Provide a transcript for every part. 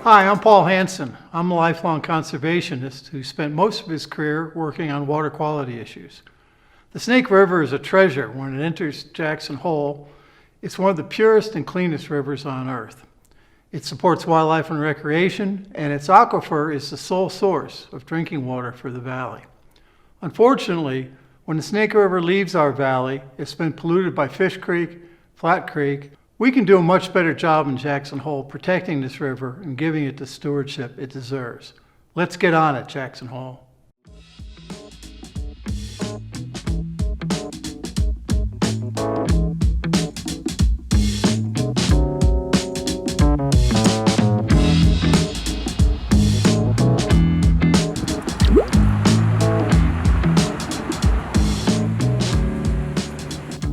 Hi, I'm Paul Hansen. I'm a lifelong conservationist who spent most of his career working on water quality issues. The Snake River is a treasure when it enters Jackson Hole. It's one of the purest and cleanest rivers on Earth. It supports wildlife and recreation, and its aquifer is the sole source of drinking water for the valley. Unfortunately, when the Snake River leaves our valley, it's been polluted by Fish Creek, Flat Creek. We can do a much better job in Jackson Hole protecting this river and giving it the stewardship it deserves. Let's get on it, Jackson Hole.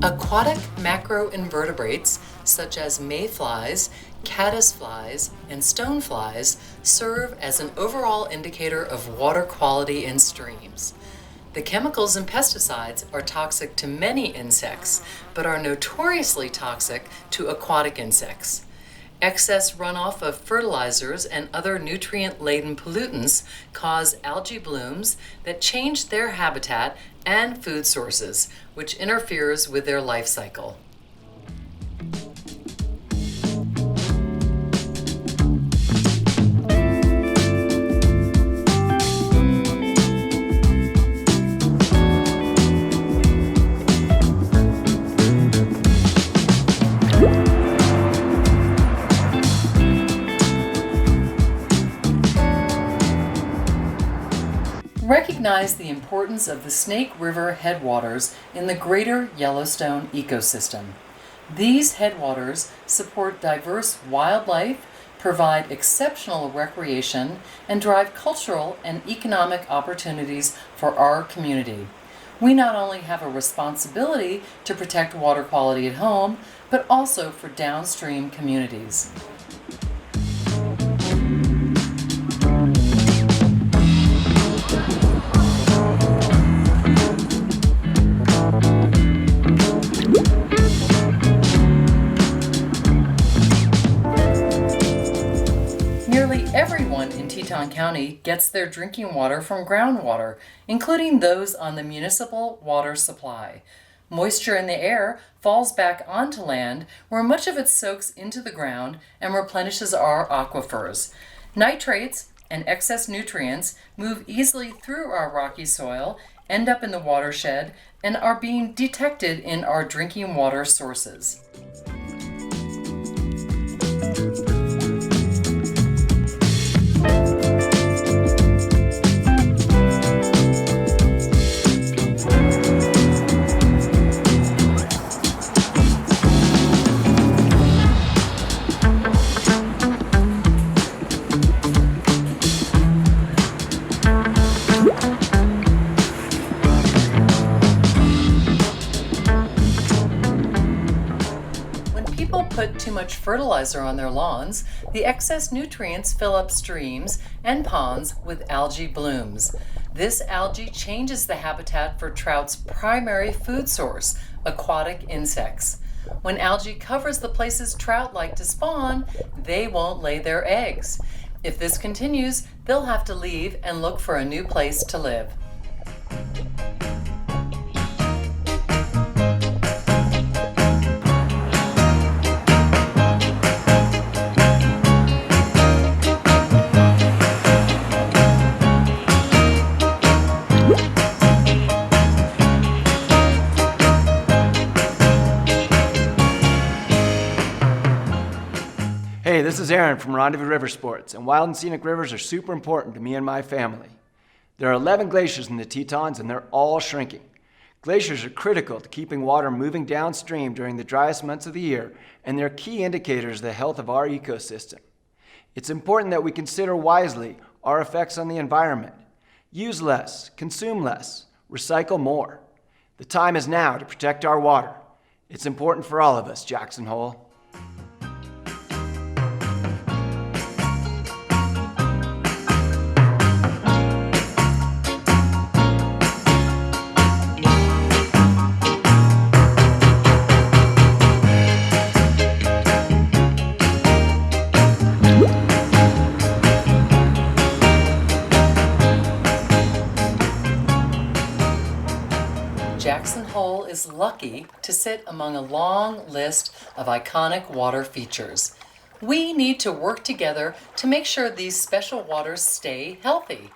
Aquatic macroinvertebrates such as mayflies, caddisflies, and stoneflies serve as an overall indicator of water quality in streams. The chemicals and pesticides are toxic to many insects, but are notoriously toxic to aquatic insects. Excess runoff of fertilizers and other nutrient-laden pollutants cause algae blooms that change their habitat and food sources, which interferes with their life cycle. Recognize the importance of the Snake River headwaters in the greater Yellowstone ecosystem. These headwaters support diverse wildlife, provide exceptional recreation, and drive cultural and economic opportunities for our community. We not only have a responsibility to protect water quality at home, but also for downstream communities. Everyone in Teton County gets their drinking water from groundwater, including those on the municipal water supply. Moisture in the air falls back onto land, where much of it soaks into the ground and replenishes our aquifers. Nitrates and excess nutrients move easily through our rocky soil, end up in the watershed, and are being detected in our drinking water sources. Put too much fertilizer on their lawns, the excess nutrients fill up streams and ponds with algae blooms. This algae changes the habitat for trout's primary food source, aquatic insects. When algae covers the places trout like to spawn, they won't lay their eggs. If this continues, they'll have to leave and look for a new place to live. Hey, this is Aaron from Rendezvous River Sports, and wild and scenic rivers are super important to me and my family. There are 11 glaciers in the Tetons, and they're all shrinking. Glaciers are critical to keeping water moving downstream during the driest months of the year, and they're key indicators of the health of our ecosystem. It's important that we consider wisely our effects on the environment. Use less, consume less, recycle more. The time is now to protect our water. It's important for all of us, Jackson Hole. Jackson Hole is lucky to sit among a long list of iconic water features. We need to work together to make sure these special waters stay healthy.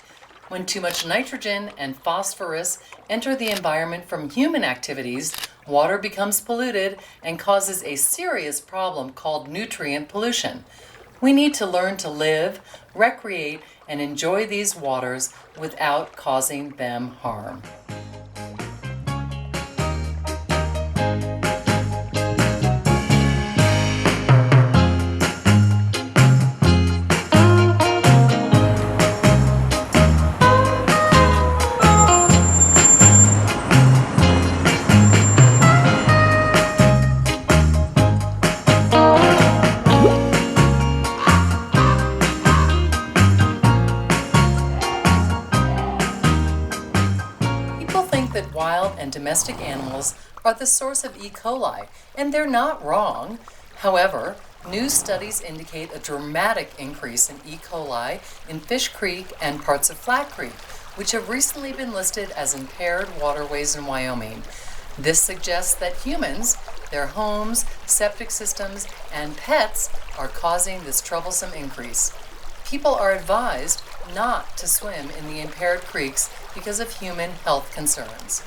When too much nitrogen and phosphorus enter the environment from human activities, water becomes polluted and causes a serious problem called nutrient pollution. We need to learn to live, recreate, and enjoy these waters without causing them harm. That wild and domestic animals are the source of E. coli, and they're not wrong. However, new studies indicate a dramatic increase in E. coli in Fish Creek and parts of Flat Creek, which have recently been listed as impaired waterways in Wyoming. This suggests that humans, their homes, septic systems, and pets are causing this troublesome increase. People are advised not to swim in the impaired creeks because of human health concerns.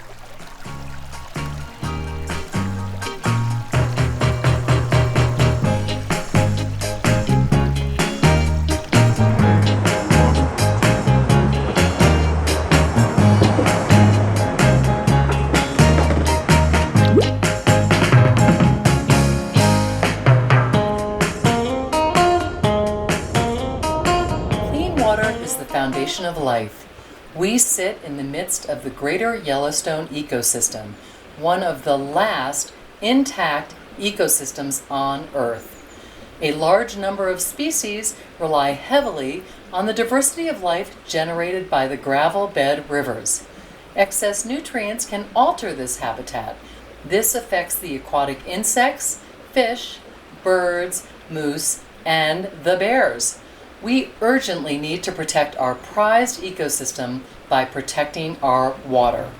Foundation of life. We sit in the midst of the greater Yellowstone ecosystem, one of the last intact ecosystems on Earth. A large number of species rely heavily on the diversity of life generated by the gravel bed rivers. Excess nutrients can alter this habitat. This affects the aquatic insects, fish, birds, moose, and the bears. We urgently need to protect our prized ecosystem by protecting our water.